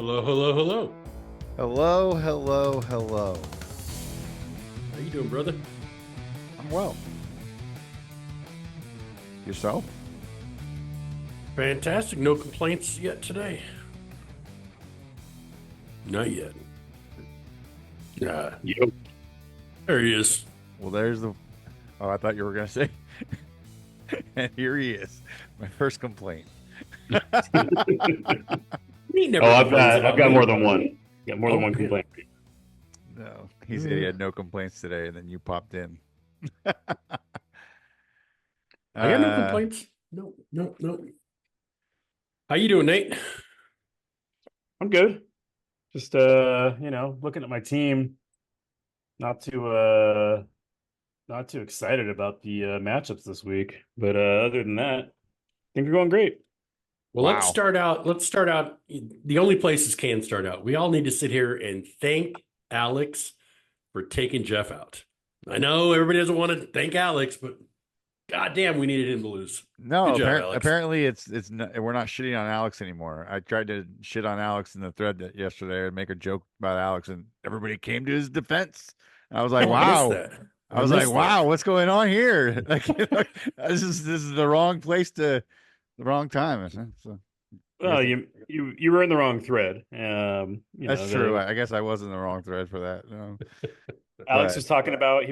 Hello, hello, hello. Hello, hello, hello. How you doing, brother? I'm well. Yourself? Fantastic. No complaints yet today. Not yet. Yep. There he is. Well, there's the... Oh, I thought you were going to say... And here he is. My first complaint. He never I've complains about got me. more than one. Got more than one yeah. complaint. No, he said he had no complaints today, and then you popped in. I got no complaints. No. How you doing, Nate? I'm good. Just looking at my team. Not too excited about the matchups this week, but other than that, I think we're going great. Well, Wow. let's start out. The only places can start out. We all need to sit here and thank Alex for taking Jeff out. I know everybody doesn't want to thank Alex, but goddamn, we needed him to lose. No, Good job, Alex. apparently it's not, we're not shitting on Alex anymore. I tried to shit on Alex in the thread yesterday and make a joke about Alex, and everybody came to his defense. And I was like, Oh, wow. I was like, missed that. wow, what's going on here? Like, this is the wrong place the wrong time. So, Well, you were in the wrong thread. that's true. I guess I was in the wrong thread for that. No. Alex was talking about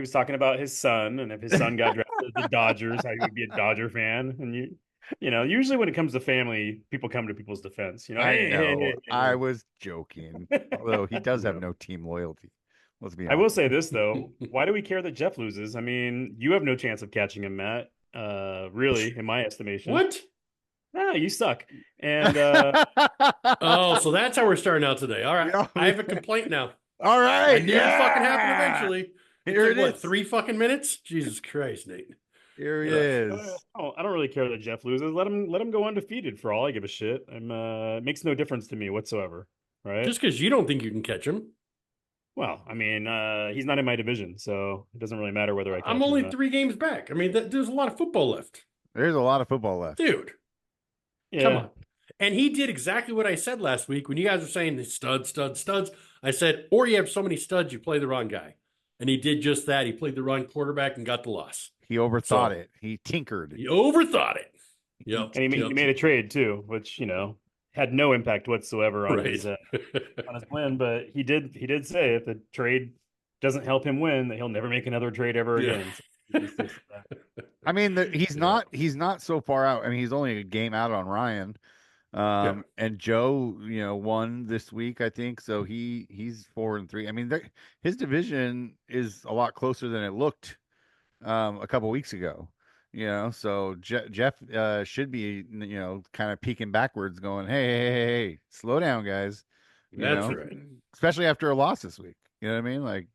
his son, and if his son got drafted to the Dodgers, how he would be a Dodger fan. And usually when it comes to family, people come to people's defense. I was joking. Although he does have no team loyalty. Let's be honest. I will say this though: why do we care that Jeff loses? I mean, you have no chance of catching him, Matt. Really, in my estimation. What? Ah, you suck. And Oh, so that's how we're starting out today. All right. Yeah. I have a complaint now. All right. I knew it fucking happened eventually. Here It it took, is. 3 fucking minutes? Jesus Christ, Nate. Here he Yeah. is. I don't really care that Jeff loses. Let him go undefeated for all I give a shit. It makes no difference to me whatsoever. Right? Just because you don't think you can catch him. Well, I mean, he's not in my division, so it doesn't really matter whether I catch I'm him only or not. 3 games back. I mean, there's a lot of football left. There's a lot of football left. Dude, Yeah. come on. And he did exactly what I said last week when you guys were saying studs. I said, or you have so many studs, you play the wrong guy. And he did just that. He played the wrong quarterback and got the loss. He overthought it. He tinkered. He overthought it. Yep. And he made a trade too, which had no impact whatsoever on his win. But he did say if the trade doesn't help him win, that he'll never make another trade ever again. So I mean, he's not so far out. I mean, he's only a game out on Ryan. And Joe, won this week, I think. So he's 4-3. I mean, his division is a lot closer than it looked a couple weeks ago. So Jeff should be kind of peeking backwards, going, hey, slow down, guys. That's right. Especially after a loss this week. You know what I mean? Like,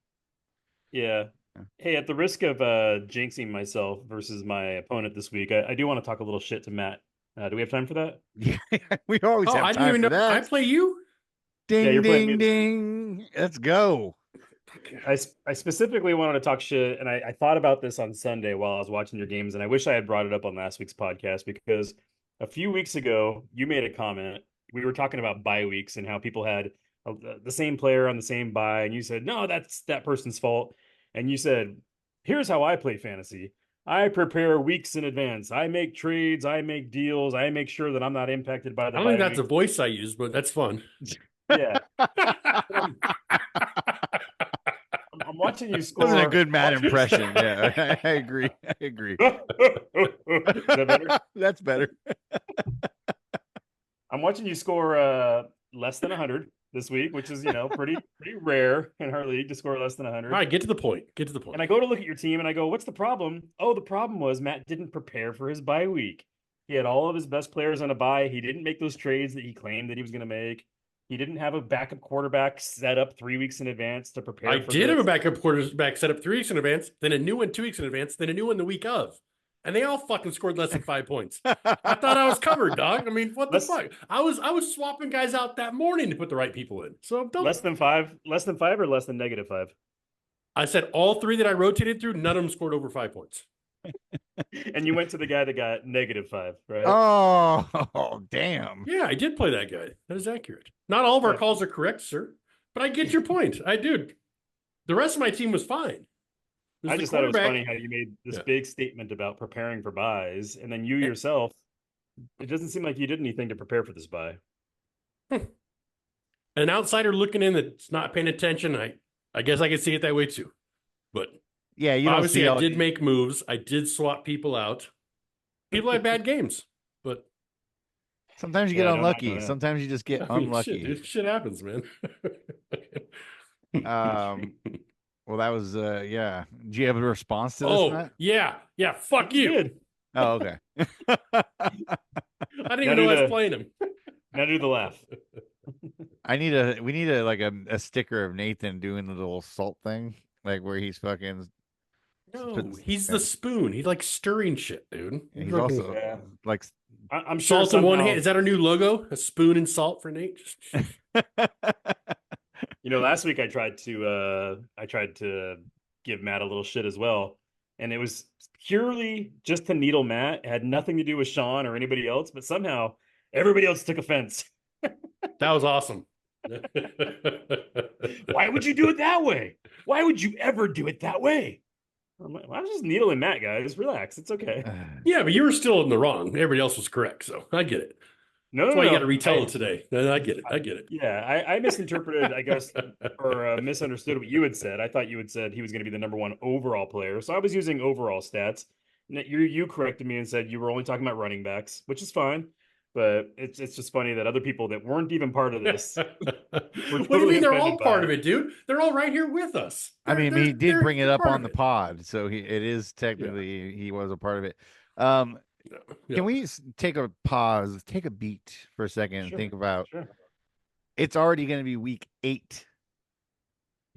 yeah. Hey, at the risk of jinxing myself versus my opponent this week, I do want to talk a little shit to Matt. Do we have time for that? yeah, we always have I time didn't even for know. that. I play you? Ding, you're playing ding, me. ding. Let's go. I specifically wanted to talk shit, and I thought about this on Sunday while I was watching your games, and I wish I had brought it up on last week's podcast because a few weeks ago, you made a comment. We were talking about bye weeks and how people had the same player on the same bye, and you said, no, that's that person's fault. And you said, here's how I play fantasy. I prepare weeks in advance. I make trades. I make deals. I make sure that I'm not impacted by the I don't think bye that's a weeks. voice I use, but that's fun. Yeah. I'm watching you score. Wasn't a good Matt impression. Yeah, I agree. Is that better? That's better. I'm watching you score less than 100 this week, which is pretty rare in our league to score less than 100. All right, get to the point. And I go to look at your team and I go, what's the problem? Oh, the problem was Matt didn't prepare for his bye week. He had all of his best players on a bye. He didn't make those trades that he claimed that he was going to make. He didn't have a backup quarterback set up 3 weeks in advance to prepare. I did have a backup quarterback set up 3 weeks in advance, then a new one 2 weeks in advance, then a new one the week of. And they all fucking scored less than 5 points. I thought I was covered, dog. I mean, what the fuck? I was swapping guys out that morning to put the right people in. So don't. Less than five or less than -5? I said all 3 that I rotated through, none of them scored over 5 points. And you went to the guy that got -5, right? Oh, damn. Yeah, I did play that guy. That is accurate. Not all of our Yeah. calls are correct, sir. But I get your point. I do. The rest of my team was fine. I just thought it was funny how you made this big statement about preparing for buys, and then you yourself, it doesn't seem like you did anything to prepare for this buy. An outsider looking in that's not paying attention, I guess I could see it that way too. But Yeah, you don't obviously see I did make moves. I did swap people out. People had bad games, but sometimes you get unlucky. Sometimes you just get unlucky. Shit happens, man. Well, that was yeah. Do you have a response to this? Oh, Matt? yeah. Fuck you. Did. Oh, okay. I didn't even know I was playing him. Now do the laugh. We need a sticker of Nathan doing the little salt thing, like where he's fucking. No, he's the spoon. He's like stirring shit, dude. He's also like I'm sure salt in one hand. Is that our new logo? A spoon and salt for Nate? Last week I tried to give Matt a little shit as well, and it was purely just to needle Matt. It had nothing to do with Sean or anybody else, but somehow everybody else took offense. That was awesome. Why would you do it that way? Why would you ever do it that way? I was just needling Matt, guys. Relax. It's okay. Yeah, but you were still in the wrong. Everybody else was correct, so I get it. That's why you got to retell it today. I get it. Yeah, I misinterpreted, I guess, or misunderstood what you had said. I thought you had said he was going to be the #1 overall player. So I was using overall stats. You corrected me and said you were only talking about running backs, which is fine. But it's just funny that other people that weren't even part of this. What do you mean they're all part of it, dude? They're all right here with us. I mean, he did bring it up on the pod, so it is technically he was a part of it. Can we take a pause, take a beat for a second, and think about? Sure. It's already going to be week 8.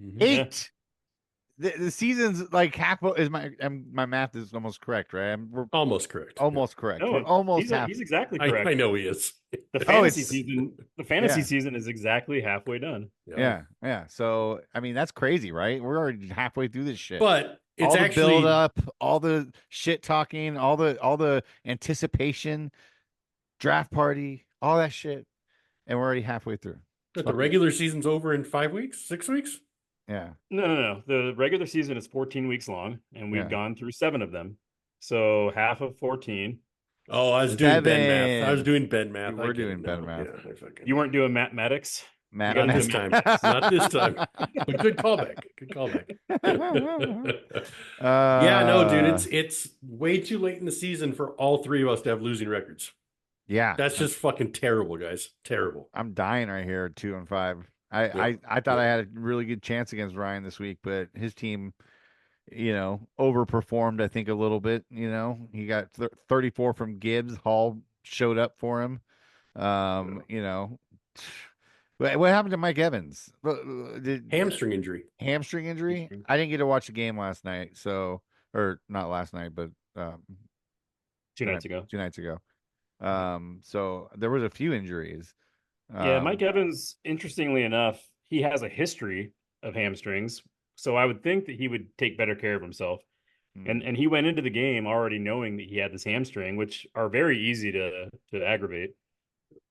Mm-hmm. 8. The season's like half. Is my math is almost correct, right? We're almost correct. Almost correct. No, we're almost half. He's exactly correct. I know he is. The fantasy season. The fantasy season is exactly halfway done. Yeah. So I mean, that's crazy, right? We're already halfway through this shit. But it's all the actually build up, all the shit talking, all the anticipation, draft party, all that shit, and we're already halfway through. But the regular season's over in 5 weeks, 6 weeks. Yeah. No. The regular season is 14 weeks long, and we've gone through 7 of them. So half of 14. Oh, I was doing Ben math. We're doing Ben math. Yeah, you weren't doing mathematics? Not this time. Not this time. But good callback. Yeah, no, dude. It's way too late in the season for all 3 of us to have losing records. Yeah. That's just fucking terrible, guys. Terrible. I'm dying right here at 2-5. I thought I had a really good chance against Ryan this week, but his team, overperformed, I think, a little bit. He got 34 from Gibbs. Hall showed up for him. What happened to Mike Evans? Hamstring injury. Hamstring injury? I didn't get to watch the game last night, or not last night, but 2 nights ago. 2 nights ago. So there was a few injuries. Yeah, Mike Evans, interestingly enough, he has a history of hamstrings. So I would think that he would take better care of himself. And he went into the game already knowing that he had this hamstring, which are very easy to aggravate.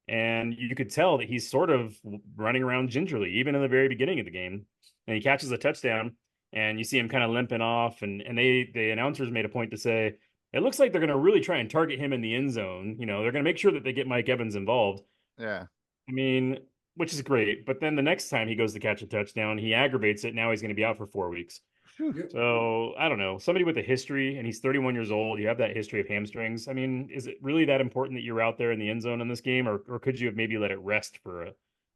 And you could tell that he's sort of running around gingerly, even in the very beginning of the game. And he catches a touchdown, and you see him kind of limping off. And the announcers made a point to say, it looks like they're going to really try and target him in the end zone. They're going to make sure that they get Mike Evans involved. Yeah. I mean, which is great. But then the next time he goes to catch a touchdown, he aggravates it. Now he's going to be out for 4 weeks. So I don't know. Somebody with a history, and he's 31 years old. You have that history of hamstrings. I mean, is it really that important that you're out there in the end zone in this game, or could you have maybe let it rest for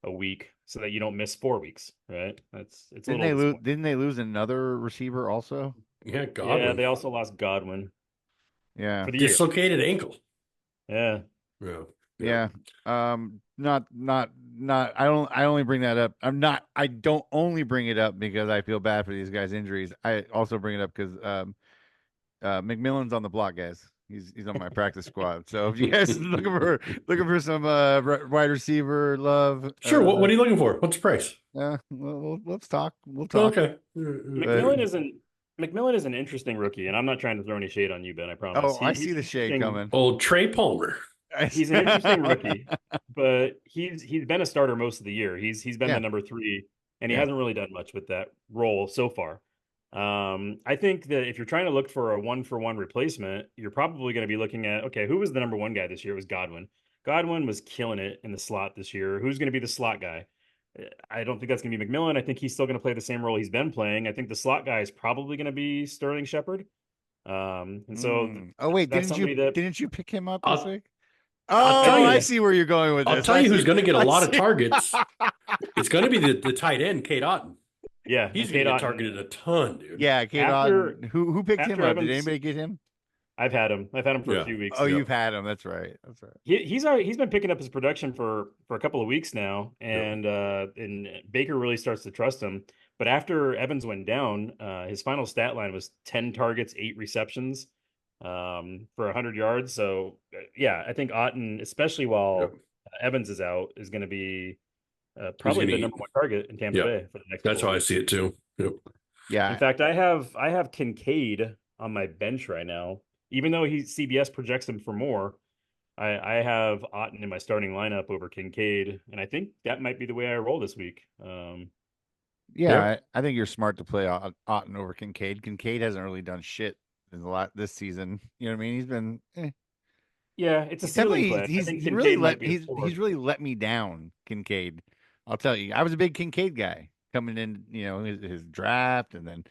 a week so that you don't miss 4 weeks? Right? Didn't they lose another receiver also? Yeah, Godwin. Yeah, they also lost Godwin. Yeah, for the dislocated ankle. Yeah. Not. I only bring that up. I don't only bring it up because I feel bad for these guys' injuries. I also bring it up because McMillan's on the block, guys. He's on my practice squad. So if you guys looking for some wide receiver love, sure. What are you looking for? What's the price? Well, let's talk. We'll talk. Okay. McMillan isn't McMillan is an interesting rookie, and I'm not trying to throw any shade on you, Ben. I promise. Oh, I He's see the shade coming. Old Trey Palmer. He's an interesting rookie, but he's been a starter most of the year. He's been Yeah. the number 3, and he Yeah. hasn't really done much with that role so far. I think that if you're trying to look for a 1-for-1 replacement, you're probably going to be looking at, okay, who was the number 1 guy this year? It was Godwin. Godwin was killing it in the slot this year. Who's going to be the slot guy? I don't think that's going to be McMillan. I think he's still going to play the same role he's been playing. I think the slot guy is probably going to be Sterling Shepard. And so Oh wait, that's somebody that didn't you pick him up I'll- this week? I'll Oh, tell you. I see where you're going with this. I'll tell you I who's see- going to get a I lot of see. targets. It's going to be the tight end, Kate Otten. yeah, He's and going to Cade get Otton- targeted a ton, dude. Yeah, Kate After- Otten. Who picked him after up? Did Evans- anybody get him? I've had him for Yeah. a few weeks. Oh, now. you've had him. That's right. That's right. He's been picking up his production for a couple of weeks now, Yeah. and Baker really starts to trust him. But after Evans went down, his final stat line was 10 targets, 8 receptions, for 100 yards. So yeah, I think Otten, especially while Yep. Evans is out, is going to be probably gonna the eat. number 1 target in Tampa Yep. Bay for the next. That's couple how I weeks. see it too. Yep. Yeah. In fact, I have Kincaid on my bench right now, even though CBS projects him for more. I have Otten in my starting lineup over Kincaid, and I think that might be the way I roll this week. Yeah, I think you're smart to play Otten over Kincaid. Kincaid hasn't really done shit in this season. You know what I mean? He's been Yeah, it's a he's ceiling definitely play. I think he's Kincaid really might be a he's four. really let me down, Kincaid. I'll tell you, I was a big Kincaid guy coming in, his draft, and then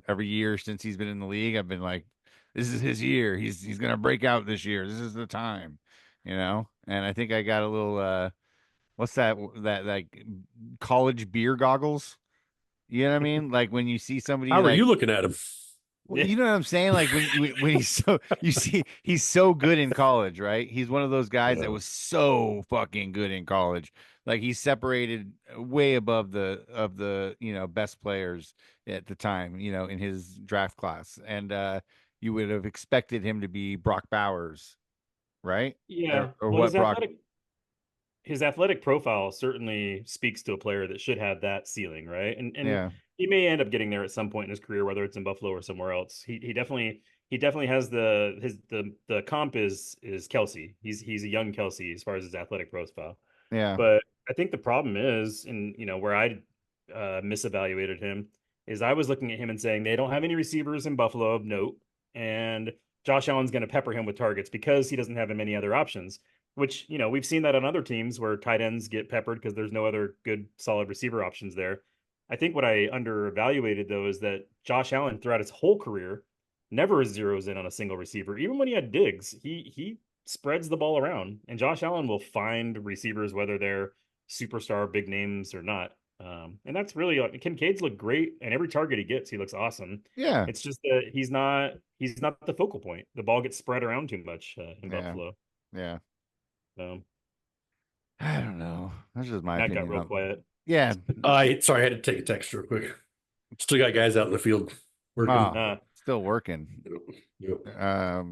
every year since he's been in the league, I've been like, this is his year. He's gonna break out this year. This is the time, And I think I got a little what's that like college beer goggles? You know what I mean? Like when you see somebody How are like, you looking at him? well, you know what I'm saying? Like when he's so you see he's so good in college, right? He's one of those guys that was so fucking good in college. Like he's separated way above the best players at the time, in his draft class. And you would have expected him to be Brock Bowers, right? Yeah, Or well, what Brock his athletic profile certainly speaks to a player that should have that ceiling, right? And Yeah. he may end up getting there at some point in his career, whether it's in Buffalo or somewhere else. He definitely has the comp is Kelsey. He's a young Kelsey as far as his athletic profile. Yeah. But I think the problem is, and where I misevaluated him is I was looking at him and saying they don't have any receivers in Buffalo of note, and Josh Allen's going to pepper him with targets because he doesn't have many other options. Which we've seen that on other teams where tight ends get peppered because there's no other good solid receiver options there. I think what I underevaluated though is that Josh Allen throughout his whole career never zeroes in on a single receiver. Even when he had Diggs, he spreads the ball around, and Josh Allen will find receivers whether they're superstar big names or not. And that's really Kincaid's look great, and every target he gets, he looks awesome. Yeah. It's just that he's not the focal point. The ball gets spread around too much in Buffalo. Yeah. So I don't know. That's just my that opinion. got real quiet. Yeah. Sorry, I had to take a text real quick. Still got guys out in the field working. Oh, still working. Yep. Yeah.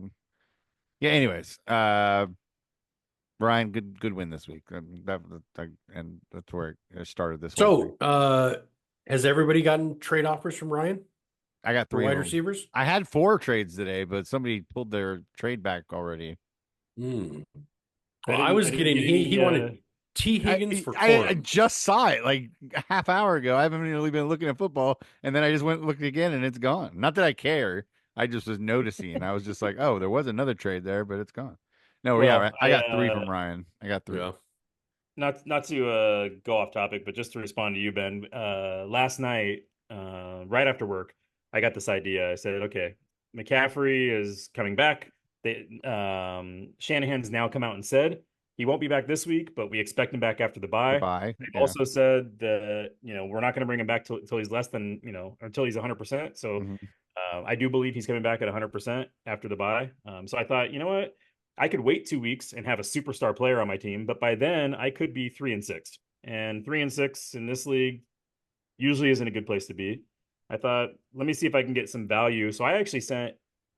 Anyways, Brian, good win this week. And that's where it started this. whole thing. So, has everybody gotten trade offers from Ryan I got for 3 wide of them. receivers? I had 4 trades today, but somebody pulled their trade back already. Hmm. I Well, I didn't- was I didn't getting get he any, wanted T Higgins for I Corum. just saw it like a half hour ago. I haven't really been looking at football, and then I just went and looked again, and it's gone. Not that I care. I just was noticing. I was just like, oh, there was another trade there, but it's gone. No, yeah, Well, I got 3 from Ryan. I got 3. Yeah. not to go off topic, but just to respond to you, Ben. Last night, right after work, I got this idea. I said, okay, McCaffrey is coming back. Shanahan's now come out and said he won't be back this week, but we expect him back after the bye. Bye. They've also said that we're not going to bring him back until he's less than until he's 100%. So I do believe he's coming back at 100% after the bye. So I thought, you know what, I could wait 2 weeks and have a superstar player on my team, but by then I could be 3-6, and 3-6 in this league usually isn't a good place to be. I thought, let me see if I can get some value. So I actually sent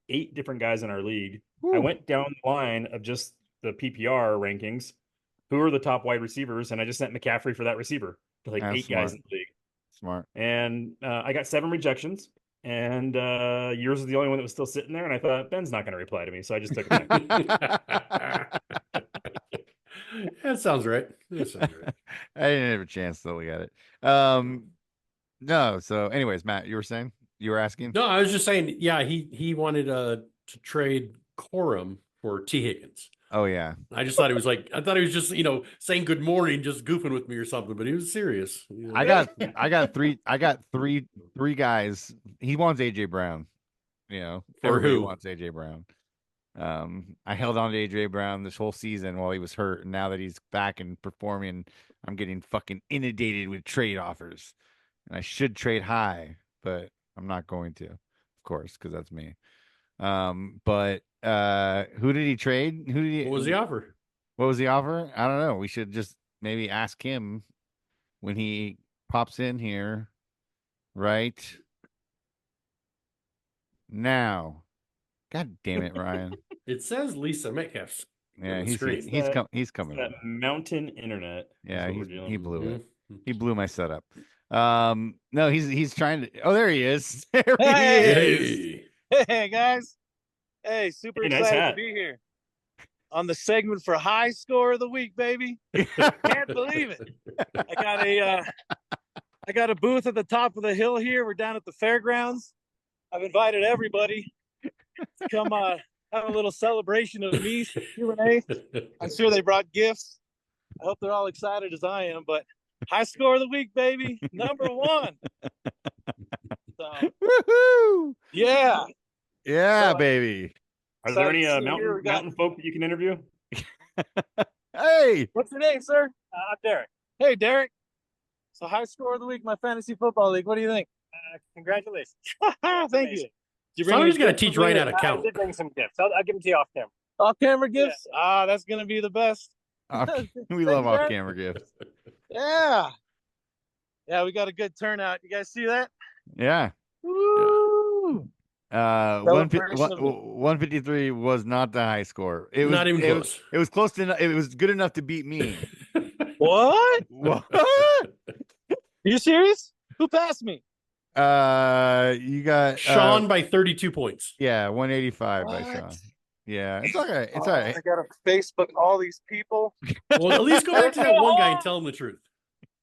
8 different guys in our league. Woo. I went down the line of just the PPR rankings. Who are the top wide receivers? And I just sent McCaffrey for that receiver to like That's 8 guys smart. in the league. Smart. And I got 7 rejections. and yours was the only one that was still sitting there. And I thought Ben's not going to reply to me, so I just took it back. That sounds right. That sounds right. I didn't have a chance to look at it. No. So, anyways, Matt, you were saying, you were asking. No, I was just saying. Yeah, he wanted to trade Corum for T. Higgins. Oh yeah. I just thought he was like, I thought he was just, saying good morning, just goofing with me or something, but he was serious. I got three guys. He wants AJ Brown. For everybody who? wants AJ Brown. I held on to AJ Brown this whole season while he was hurt, and now that he's back and performing, I'm getting fucking inundated with trade offers. And I should trade high, but I'm not going to, of course, because that's me. But who did he trade? What was the offer? What was the offer? I don't know. We should just maybe ask him when he pops in here right now. God damn it, Ryan. It says Lisa Metcalf's. Yeah, on the he's screen. he's coming. That mountain internet. Yeah, he blew it. Mhm. He blew my setup. No, he's trying to. Oh, there he is. There he is. Hey. Hey guys. Hey, super Hey, nice excited hat. to be here on the segment for high score of the week, baby. Can't believe it. I got a booth at the top of the hill here. We're down at the fairgrounds. I've invited everybody to come have a little celebration of me, Q&A. I'm sure they brought gifts. I hope they're all excited as I am, but high score of the week, baby. Number one. So, Woohoo! yeah. Yeah, So, baby. Are there any So here we got- mountain folk that you can interview? Hey. What's your name, sir? I'm Derek. Hey, Derek. So high score of the week, my fantasy football league. What do you think? Congratulations. Thank you. Did you bring Somebody's any got to gifts teach with Ryan you? how to count. I did bring some gifts. I'll give them to you off camera. Off camera gifts? Yeah. That's going to be the best. We love off-camera gifts. Yeah. Yeah, we got a good turnout. You guys see that? Yeah. Woo! 153 was not the high score. It was Not even close. It was close enough. It was good enough to beat me. What? What? Are you serious? Who passed me? You got Sean by 32 points. Yeah, 185 by What? Sean. Yeah, it's all right. It's all right. I got to Facebook all these people. Well, at least go back to that one guy and tell him the truth.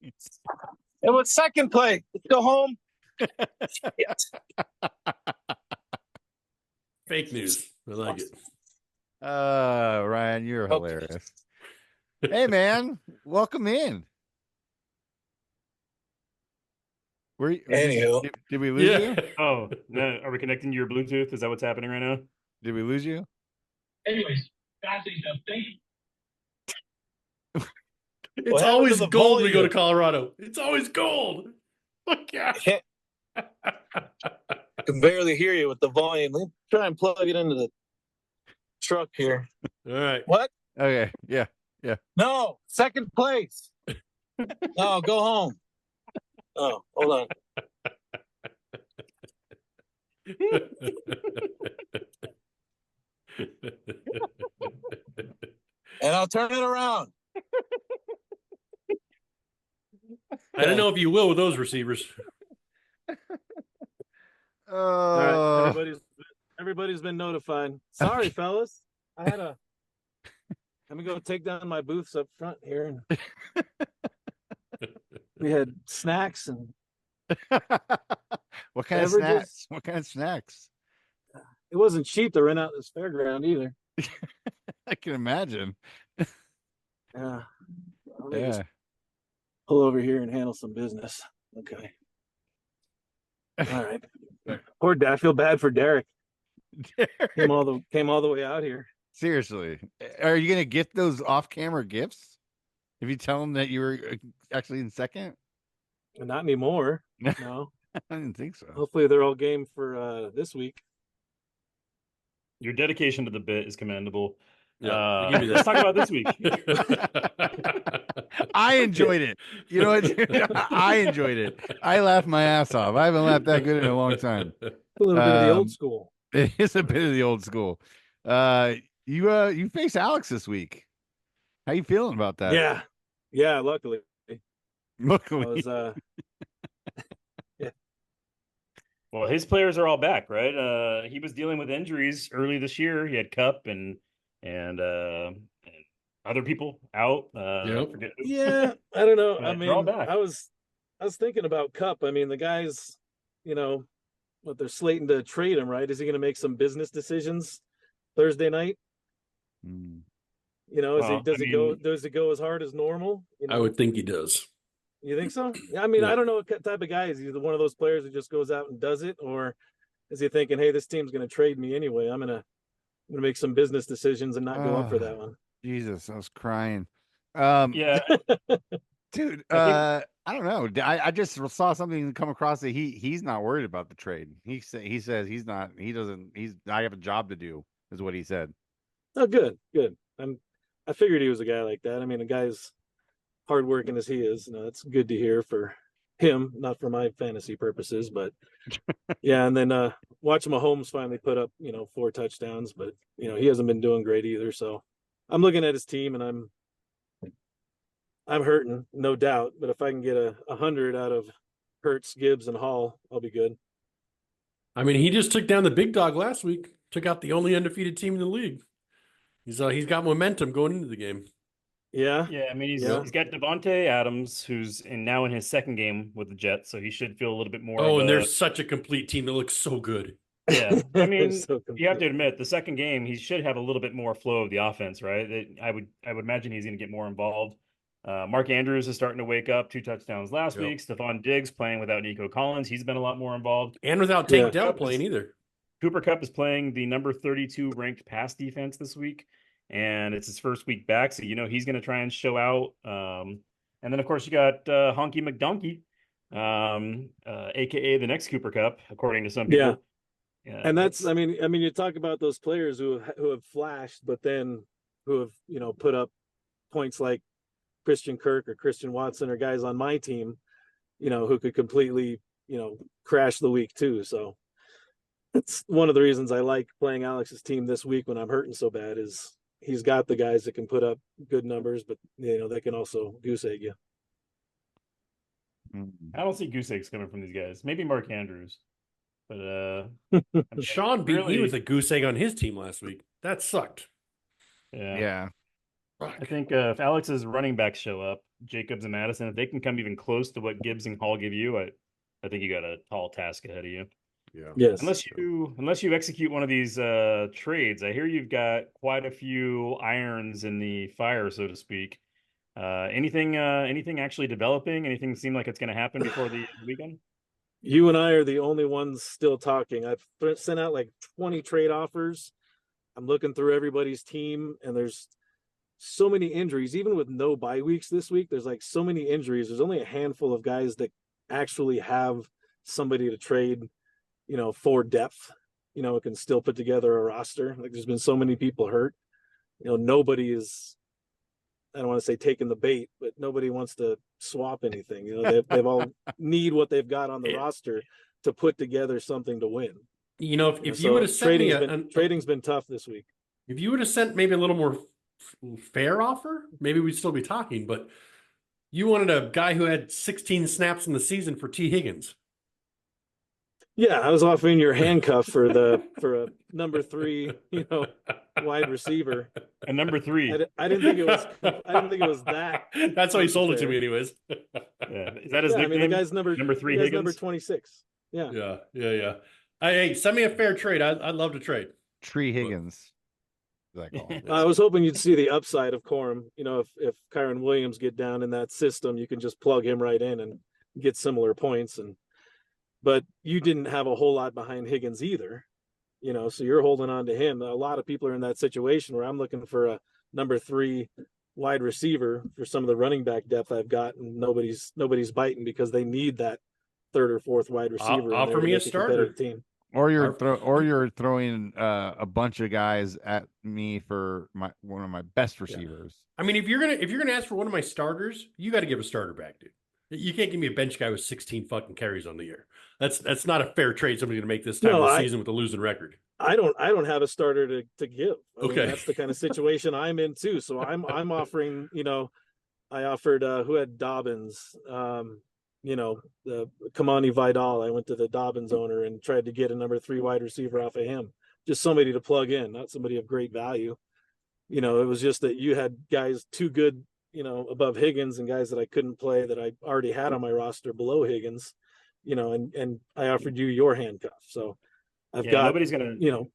It was second place. Let's go home. Fake news. I like it. Ryan, you're hilarious. Hey, man, welcome in. Anywho. Did we lose you? Oh, no. Are we connecting to your Bluetooth? Is that what's happening right now? Did we lose you? Anyways, fasting update. It's What happened always to the gold when we go to volume? Colorado. It's always gold. Look out. I can barely hear you with the volume. Let me try and plug it into the truck here. All right. What? Okay, yeah. No, second place. No, go home. Oh, hold on. And I'll turn it around. I don't know if you will with those receivers. All right, Oh, everybody's been notified. Sorry, fellas. I had a. Let me go take down my booths up front here. We had snacks and what kind of Beverages? snacks? What kind of snacks? it wasn't cheap to rent out this fairground either. I can imagine. Yeah. Let me just Yeah. pull over here and handle some business. Okay. All right. Poor Dad. I feel bad for Derek. Came all the way out here. Seriously, are you gonna get those off-camera gifts if you tell them that you were actually in second? And not anymore. No. I didn't think so. Hopefully they're all game for this week. Your dedication to the bit is commendable. Yeah, I'll give you Let's that. talk about this week. I enjoyed it. You know what? I enjoyed it. I laughed my ass off. I haven't laughed that good in a long time. A little bit of the Um, old school. It is a bit of the old school. You face Alex this week. How you feeling about that? Yeah. Yeah, luckily. I Luckily. was yeah. Well, his players are all back, right? He was dealing with injuries early this year. He had Cup and other people out. Yep. Forget who. Yeah, I don't know. I But they're all mean, back. I was thinking about Cup. I mean, the guys, what they're slating to trade him, right? Is he going to make some business decisions Thursday night? Mm. Does it go as hard as normal? I would think he does. You think so? Yeah, I mean, Yeah. I don't know what type of guy is he. One of those players who just goes out and does it, or is he thinking, "Hey, this team's going to trade me anyway. I'm gonna make some business decisions and not go up for that one." Jesus, I was crying. Yeah, Dude, I I don't know. I just saw something come across that he's not worried about the trade. He says he's not. He doesn't. I have a job to do, is what he said. Oh, good. I figured he was a guy like that. I mean, a guy's hardworking as he is. That's good to hear for him, not for my fantasy purposes, but yeah. And then watching Mahomes finally put up, 4 touchdowns, but he hasn't been doing great either. So I'm looking at his team and I'm hurting, no doubt. But if I can get 100 out of Hurts, Gibbs, and Hall, I'll be good. I mean, he just took down the big dog last week. Took out the only undefeated team in the league. He's got momentum going into the game. Yeah. Yeah, I mean he's Yeah. he's got Devontae Adams, who's now in his second game with the Jets, so he should feel a little bit more. Oh, and there's such a complete team that looks so good. Yeah, I mean So you have to admit the second game he should have a little bit more flow of the offense, right? I would imagine he's going to get more involved. Mark Andrews is starting to wake up, 2 touchdowns last Yep. week. Stephon Diggs playing without Nico Collins, he's been a lot more involved. And without Tank Yeah. Dell playing either. Cooper Kupp is playing the number 32 ranked pass defense this week, and it's his first week back, so he's going to try and show out. And then of course you got Honky McDonkey, aka the next Cooper Kupp, according to some people. Yeah, and that's I mean you talk about those players who have flashed, but then who have put up points like Christian Kirk or Christian Watson or guys on my team, who could completely crash the week too. So that's one of the reasons I like playing Alex's team this week when I'm hurting so bad is he's got the guys that can put up good numbers, but they can also goose egg you. I don't see goose eggs coming from these guys. Maybe Mark Andrews, but Sean beat me with a goose egg on his team last week. That sucked. Yeah. I think if Alex's running backs show up, Jacobs and Madison, if they can come even close to what Gibbs and Hall give you, I think you got a tall task ahead of you. Yeah. Yes. Unless you execute one of these trades, I hear you've got quite a few irons in the fire, so to speak. Anything actually developing? Anything seem like it's going to happen before the weekend? You and I are the only ones still talking. I've sent out like 20 trade offers. I'm looking through everybody's team, and there's so many injuries. Even with no bye weeks this week, there's like so many injuries. There's only a handful of guys that actually have somebody to trade, for depth, can still put together a roster. Like there's been so many people hurt. Nobody is, I don't want to say taking the bait, but nobody wants to swap anything. They've all need what they've got on the roster to put together something to win. If you would have sent me trading's been tough this week. If you would have sent maybe a little more fair offer, maybe we'd still be talking. But you wanted a guy who had 16 snaps in the season for T. Higgins. Yeah, I was offering your handcuff for a number 3, wide receiver. And number 3. I didn't think it was that. That's why he sold it to me, anyways. Yeah. Is that his nickname? I mean, the guy's number 3. Higgins? Number 26. Yeah. Yeah. Hey, send me a fair trade. I'd love to trade. Tree Higgins. I was hoping you'd see the upside of Corum. If Kyron Williams get down in that system, you can just plug him right in and get similar points. But you didn't have a whole lot behind Higgins either, so you're holding on to him. A lot of people are in that situation where I'm looking for a number 3 wide receiver for some of the running back depth I've got, and nobody's biting because they need that 3rd or 4th wide receiver. Offer me a starter team. Or you're throwing a bunch of guys at me for one of my best receivers. I mean, if you're gonna ask for one of my starters, you got to give a starter back, dude. You can't give me a bench guy with 16 fucking carries on the year. That's not a fair trade. Somebody's gonna make this time of the season with a losing record. I don't have a starter to give. I mean, okay, that's the kind of situation I'm in too. So I'm offering. I offered who had Dobbins, the Kamani Vidal. I went to the Dobbins owner and tried to get a number 3 wide receiver off of him. Just somebody to plug in, not somebody of great value. It was just that you had guys too good, above Higgins, and guys that I couldn't play that I already had on my roster below Higgins, and I offered you your handcuff. So I've got, nobody's going to,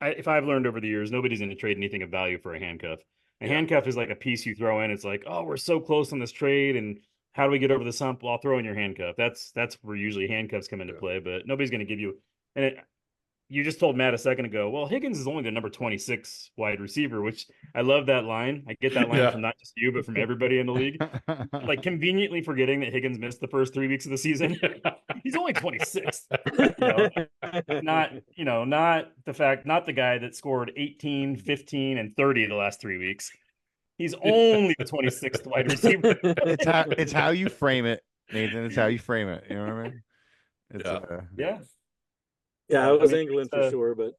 if I've learned over the years, nobody's going to trade anything of value for a handcuff. A handcuff is like a piece you throw in. It's like, oh, we're so close on this trade, and how do we get over the hump? Well, I'll throw in your handcuff. That's where usually handcuffs come into play, but nobody's going to give you. And you just told Matt a second ago, well, Higgins is only the number 26 wide receiver, which I love that line. I get that line from not just you, but from everybody in the league. Like conveniently forgetting that Higgins missed the first 3 weeks of the season. He's only 26. Not the guy that scored 18, 15, and 30 the last 3 weeks. He's only the 26th wide receiver. It's how you frame it, Nathan. It's how you frame it. You know what I mean? Yeah, I was angling for sure, but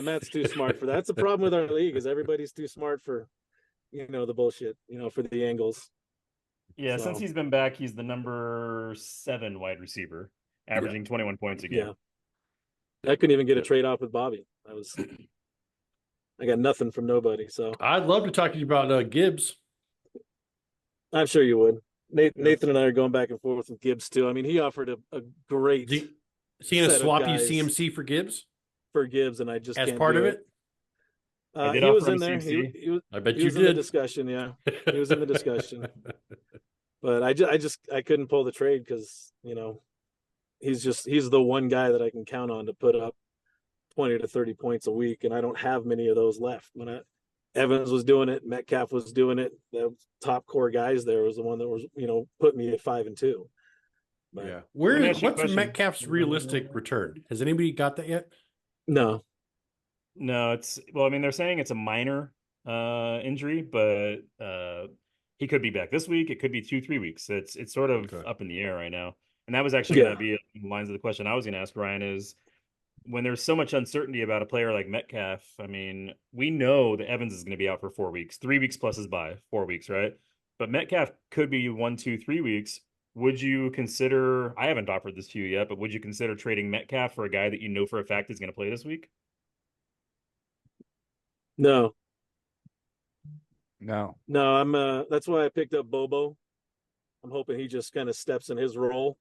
Matt's too smart for that. That's the problem with our league, is everybody's too smart for, the bullshit, for the angles. Yeah, since he's been back, he's the number 7 wide receiver, averaging 21 points a game. Yeah. I couldn't even get a trade off with Bobby. I got nothing from nobody. So I'd love to talk to you about Gibbs. I'm sure you would. Nathan and I are going back and forth with Gibbs too. I mean, he offered a great. Seeing a swap you CMC for Gibbs? For Gibbs, and I just as can't part do of it. He was in there. He I bet he you was did. In the discussion, yeah. He was in the discussion. But I couldn't pull the trade because, he's the one guy that I can count on to put up 20 to 30 points a week, and I don't have many of those left. When Evans was doing it, Metcalf was doing it, the top core guys there was the one that was, put me at 5-2. But, what's Metcalf's realistic return? Has anybody got that yet? No, they're saying it's a minor injury, but he could be back this week. It could be 2-3 weeks. It's sort of up in the air right now. And that was actually going to be in the lines of the question I was going to ask Ryan is, when there's so much uncertainty about a player like Metcalf, I mean, we know that Evans is going to be out for 4 weeks, 3 weeks plus his bye, 4 weeks, right? But Metcalf could be 1, 2, 3 weeks. Would you consider, I haven't offered this to you yet, but would you consider trading Metcalf for a guy that you know for a fact is going to play this week? No. I'm that's why I picked up Bobo. I'm hoping he just kind of steps in his role.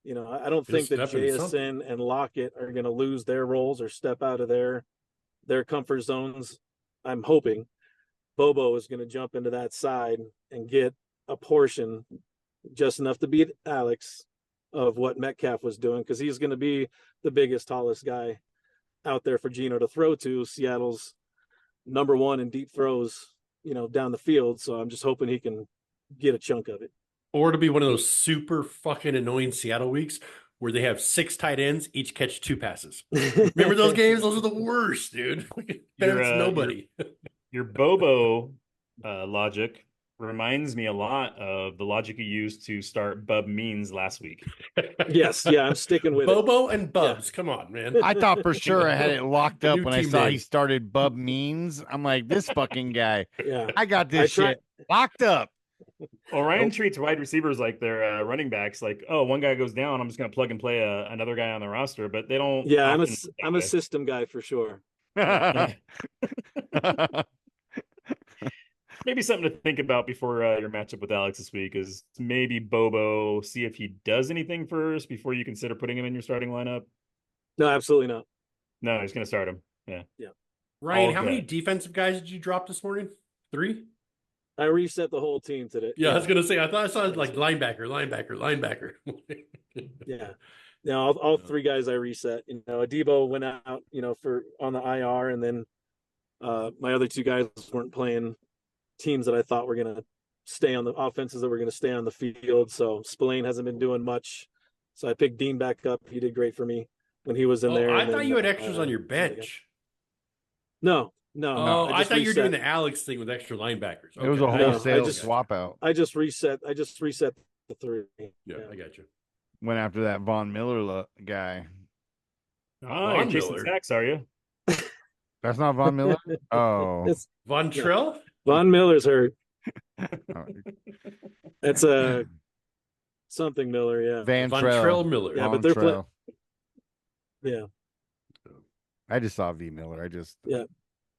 I don't think that JSN and Lockett are going to lose their roles or step out of their comfort zones. I'm hoping Bobo is going to jump into that side and get a portion, just enough to beat Alex, of what Metcalf was doing, because he's going to be the biggest, tallest guy out there for Geno to throw to. Seattle's number 1 in deep throws, down the field. So I'm just hoping he can get a chunk of it. Or to be one of those super fucking annoying Seattle weeks where they have 6 tight ends, each catch 2 passes. Remember those games? Those are the worst, dude. That's nobody. Your Bobo logic reminds me a lot of the logic you used to start Bub Means last week. Yes, I'm sticking with Bobo and Bubs. Yeah. Come on, man. I thought for sure I had it locked up when I saw he started Bub Means. I'm like, this fucking guy. Yeah, I got this shit locked up. Well, Ryan treats wide receivers like they're running backs. Like, oh, one guy goes down, I'm just going to plug and play another guy on the roster. But they don't. Yeah, I'm a system guy for sure. Maybe something to think about before your matchup with Alex this week is maybe Bobo. See if he does anything first before you consider putting him in your starting lineup. No, absolutely not. No, he's going to start him. Yeah. Ryan, how many defensive guys did you drop this morning? 3? I reset the whole team today. Yeah, I was gonna say. I thought I saw like linebacker. Yeah. Now all 3 guys I reset. Adebo went out. For on the IR, and then my other 2 guys weren't playing teams that I thought were gonna stay on the offenses that were gonna stay on the field. So Spillane hasn't been doing much. So I picked Dean back up. He did great for me when he was in there. I thought you had extras on your bench. No. I thought you were doing the Alex thing with extra linebackers. Okay. It was a wholesale swap out. I just reset the 3. Yeah, I got you. Went after that Von Miller guy. Oh, you're chasing sacks, are you? That's not Von Miller? Oh. It's Von Trill? Von Miller's hurt. That's something Miller. Yeah, Van Vontrell Trell. Miller. Yeah, but they're Vontrell. yeah, I just saw V Miller. yeah,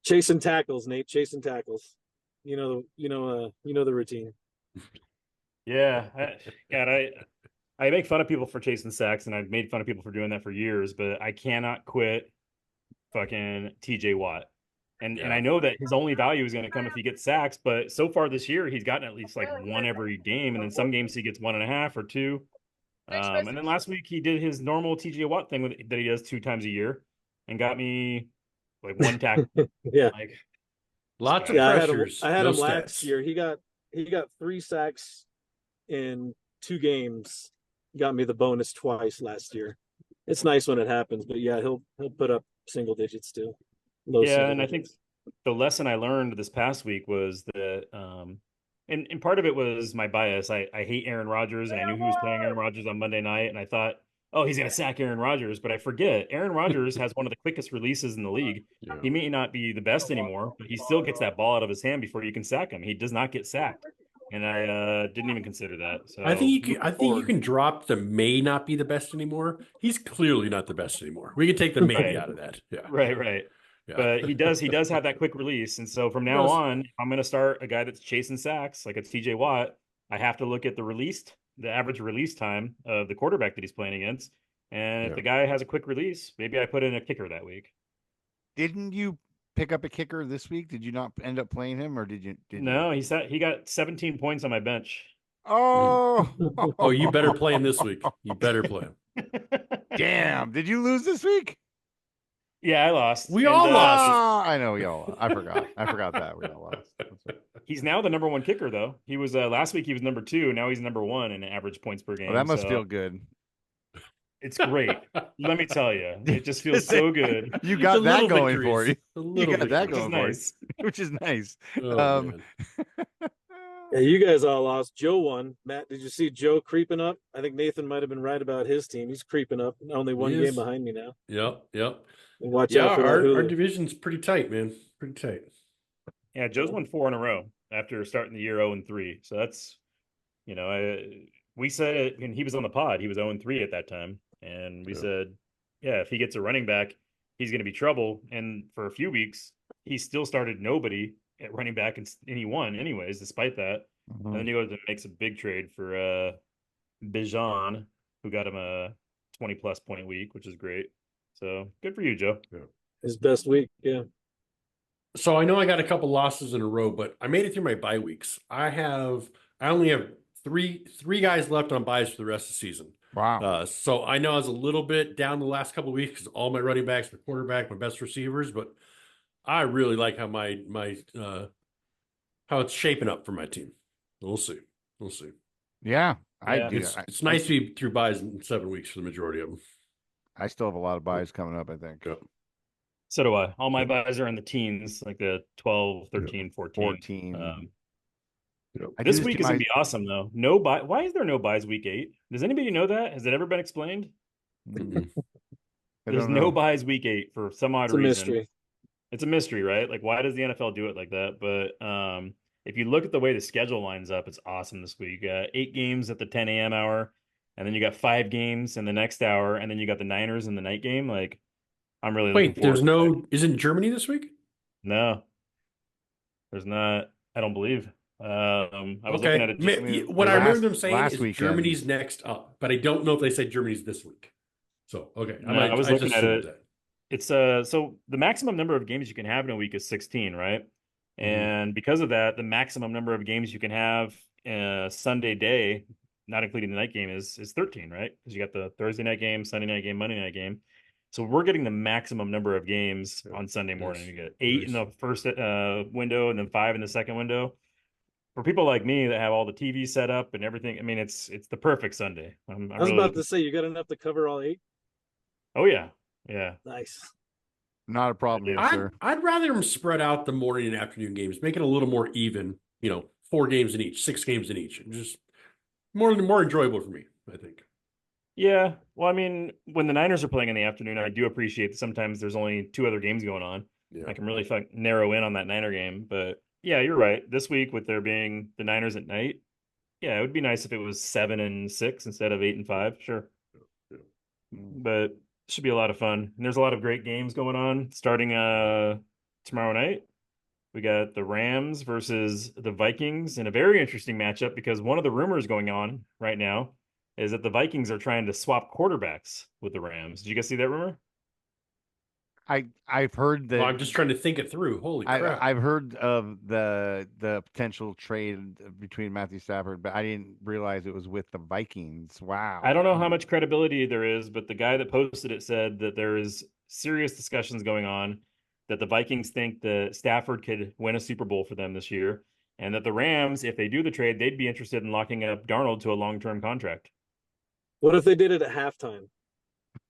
chasing tackles, Nate, chasing tackles. You know the routine. Yeah, I make fun of people for chasing sacks, and I've made fun of people for doing that for years, but I cannot quit fucking TJ Watt. And I know that his only value is going to come if he gets sacks, but so far this year he's gotten at least like one every game, and then some games he gets 1.5 or 2. And then last week he did his normal TJ Watt thing that he does 2 times a year, and got me like 1 tackle. Yeah, Like Lots of yeah. pressures. I had no him last stats. year. He got 3 sacks in 2 games. Got me the bonus twice last year. It's nice when it happens, but yeah, he'll put up single digits too. Yeah, and I think the lesson I learned this past week was that, and part of it was my bias. I hate Aaron Rodgers, and I knew he was playing Aaron Rodgers on Monday night, and I thought, oh, he's going to sack Aaron Rodgers, but I forget Aaron Rodgers has one of the quickest releases in the league. Yeah. He may not be the best anymore, but he still gets that ball out of his hand before you can sack him. He does not get sacked, and I didn't even consider that. So I think you can drop the may not be the best anymore. He's clearly not the best anymore. We can take the maybe out of that. Yeah. Right. Yeah. But he does have that quick release. And so from now on, if I'm going to start a guy that's chasing sacks, like it's TJ Watt, I have to look at the average release time of the quarterback that he's playing against. And if the guy has a quick release, maybe I put in a kicker that week. Didn't you pick up a kicker this week? Did you not end up playing him, or did you? No, he got 17 points on my bench. Oh, Oh, you better play him this week. You better play him. damn! Did you lose this week? Yeah, I lost. We all lost. I know we all lost. I forgot that we all lost. He's now the number 1 kicker, though. He was last week. He was number 2. Now he's number 1 in average points per game. Well, that must feel good. It's great. Let me tell you, it just feels so good. You got that going victories. for you. A You little got that victories. going Nice. for you, which is nice. Oh, man. Yeah, you guys all lost. Joe won. Matt, did you see Joe creeping up? I think Nathan might have been right about his team. He's creeping up. Only one He game is. behind me now. And Yep. watch Yeah, out for that our Hulu. division's pretty tight, man. Pretty tight. Yeah, Joe's won 4 in a row after starting the year 0-3. So that's, we said it, and he was on the pod. He was 0-3 at that time, and we said, yeah, if he gets a running back, he's going to be trouble. And for a few weeks, he still started nobody at running back, and he won anyways, despite that. And then he goes and makes a big trade for Bijan, who got him a 20-plus point week, which is great. So good for you, Joe. His best week. Yeah. So I know I got a couple losses in a row, but I made it through my bye weeks. I only have three guys left on buys for the rest of the season. Wow. So I know I was a little bit down the last couple of weeks because all my running backs, my quarterback, my best receivers, but I really like how how it's shaping up for my team. We'll see. Yeah, I Yeah. do. It's nice to be through buys in 7 weeks for the majority of them. I still have a lot of buys coming up, I think. Yeah. So do I. All my buys are in the teens, like the 12, 13, 14. 14. This week is going to be awesome, though. No buy. Why is there no buys week 8? Does anybody know that? Has it ever been explained? There's no buys week 8 for some odd reason. Mystery. It's a mystery, right? Like, why does the NFL do it like that? But if you look at the way the schedule lines up, it's awesome this week. You got 8 games at the 10 a.m. hour, and then you got 5 games in the next hour, and then you got the Niners in the night game. Like, I'm really looking forward to it. Isn't Germany this week? No, there's not. I don't believe. I was looking at it. What I remember them saying is weekend. Germany's next up, but I don't know if they said Germany's this week. So, okay. I was looking at it. That. It's so the maximum number of games you can have in a week is 16, right? And because of that, the maximum number of games you can have Sunday day, not including the night game, is 13, right? Because you got the Thursday night game, Sunday night game, Monday night game. So we're getting the maximum number of games on Sunday morning. You get 8 in the first window and then 5 in the second window. For people like me that have all the TV set up and everything, I mean, it's the perfect Sunday. I was about to say, you got enough to cover all 8? Oh, yeah. Nice. Not a problem, sir. I'd rather them spread out the morning and afternoon games, make it a little more even, 4 games in each, 6 games in each. Just more enjoyable for me, I think. Yeah. Well, I mean, when the Niners are playing in the afternoon, I do appreciate that sometimes there's only 2 other games going on. Yeah. I can really narrow in on that Niner game. But yeah, you're right. This week, with there being the Niners at night, Yeah, it would be nice if it was 7-6 instead of 8-5. Sure. But it should be a lot of fun. And there's a lot of great games going on starting tomorrow night. We got the Rams versus the Vikings in a very interesting matchup because one of the rumors going on right now is that the Vikings are trying to swap quarterbacks with the Rams. Did you guys see that rumor? I've heard that. Well, I'm just trying to think it through. Holy crap! I've heard of the potential trade between Matthew Stafford, but I didn't realize it was with the Vikings. Wow. I don't know how much credibility there is, but the guy that posted it said that there is serious discussions going on, that the Vikings think that Stafford could win a Super Bowl for them this year, and that the Rams, if they do the trade, they'd be interested in locking up Darnold to a long-term contract. What if they did it at halftime?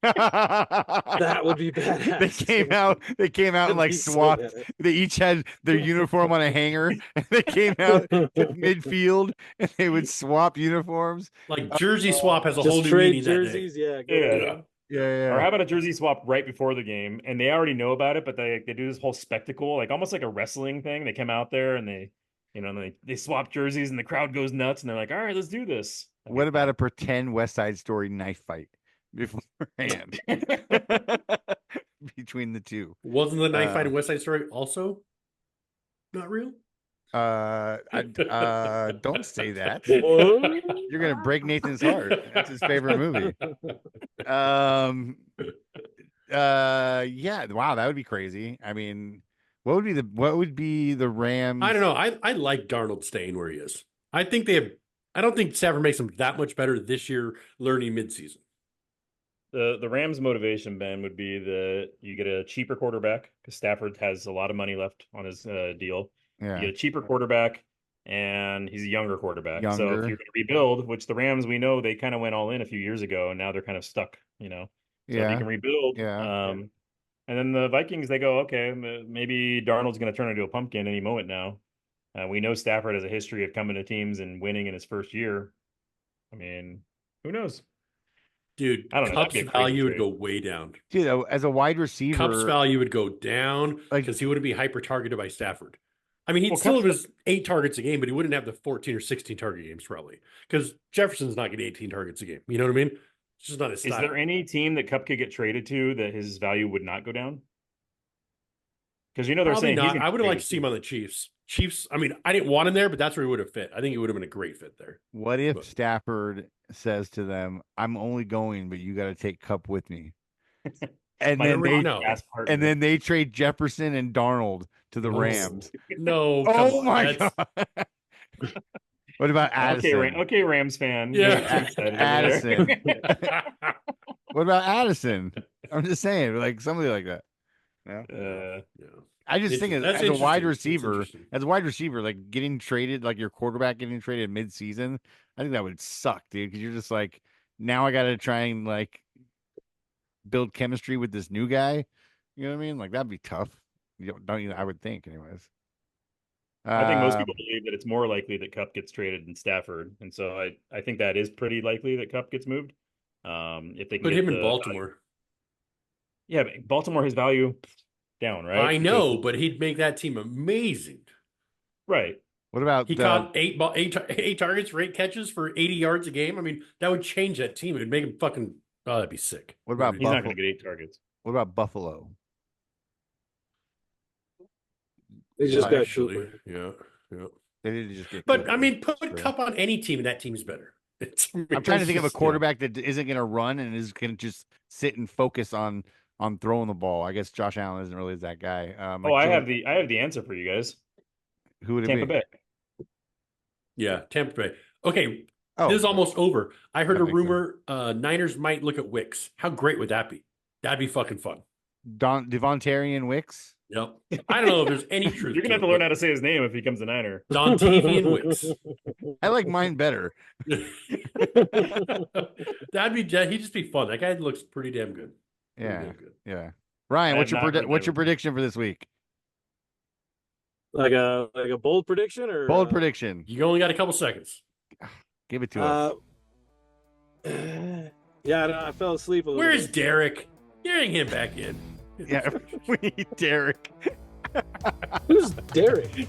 That would be badass. They came out and like swapped. They each had their uniform on a hanger, and they came out to midfield and they would swap uniforms. Like jersey swap has a Just whole new trade meaning jerseys. that Yeah. Yeah. Or how about a jersey swap right before the game, and they already know about it, but they do this whole spectacle, like almost like a wrestling thing. They come out there and they swap jerseys, and the crowd goes nuts, and they're like, "All right, let's do this." What about a pretend West Side Story knife fight beforehand between the two? Wasn't the knife fight in West Side Story also not real? Don't say that. What? You're gonna break Nathan's heart. That's his favorite movie. Yeah. Wow, that would be crazy. I mean, what would be the Rams? I don't know. I like Darnold staying where he is. I don't think Stafford makes him that much better this year learning midseason. The Rams' motivation, Ben, would be that you get a cheaper quarterback because Stafford has a lot of money left on his deal. Yeah. You get a cheaper quarterback, and he's a younger quarterback. So if Younger. you're going to rebuild, which the Rams, we know they kind of went all in a few years ago, and now they're kind of stuck, So if you can rebuild. Yeah. And then the Vikings, they go, okay, maybe Darnold's going to turn into a pumpkin any moment now. We know Stafford has a history of coming to teams and winning in his first year. I mean, who knows? Dude, I don't know. Cup's value would go way down. Dude, as a wide receiver, Cup's value would go down Like- because he wouldn't be hyper targeted by Stafford. I mean, he'd Well, still have Cup's- his 8 targets a game, but he wouldn't have the 14 or 16 target games probably because Jefferson's not getting 18 targets a game. You know what I mean? It's just not his Is style. there any team that Cup could get traded to that his value would not go down? Because they're Probably saying he's not. gonna I would have liked trade to see him on the Chiefs. Chiefs, I mean, I didn't want him there, but that's where he would have fit. I think he would have been a great fit there. what if But- Stafford says to them, "I'm only going, but you got to take Cup with me," and My then really they know. gas partner. and then they trade Jefferson and Darnold to the No. Rams. No. come Oh on, my that's- god! What about Addison? Okay, Rams fan. Yeah. You're too excited over there. Addison. What about Addison? I'm just saying, like somebody like that. Yeah. I just think That's as a wide interesting. That's receiver, interesting. like getting traded, like your quarterback getting traded mid-season, I think that would suck, dude. Because you're just like, now I got to try and like build chemistry with this new guy. You know what I mean? Like that'd be tough. Don't you? I would think, anyways. I think most people believe that it's more likely that Cup gets traded than Stafford, and so I think that is pretty likely that Cup gets moved. If they can Put get him in the Baltimore. Yeah, but Baltimore, his value down, right? I know, but he'd make that team amazing. Right. What about He caught eight targets for 8 catches for 80 yards a game. I mean, that would change that team. It'd make him fucking. Oh, that'd be sick. What about He's not Buffalo? going to get 8 targets. What about Buffalo? They just got Actually, Cooper. yeah. They didn't just get. But Cooper. I mean, put Sure. Cup on any team, and that team's better. I'm trying to think of a quarterback that isn't going to run and is going to just sit and focus on throwing the ball. I guess Josh Allen isn't really that guy. I have the answer for you guys. Who would it Tampa be? Bay. Yeah, Tampa Bay. Okay, Oh, this is almost over. I heard That a makes sense. rumor Niners might look at Wicks. How great would that be? That'd be fucking fun. Devontarian Wicks. Yep. I don't know if there's any truth. You're going to have to learn how to say his name if he becomes a Niner. Dontavian Wicks. I like mine better. He'd just be fun. That guy looks pretty damn good. Pretty Yeah, damn good. yeah. Ryan, I what's have your not heard what's that your prediction for this week? Like a bold prediction or Bold prediction. You only got a couple seconds. Give it to us. Yeah, I fell asleep a little. Where's bit. Derek? Getting him back in. Yeah, we need Derek. Who's Derek?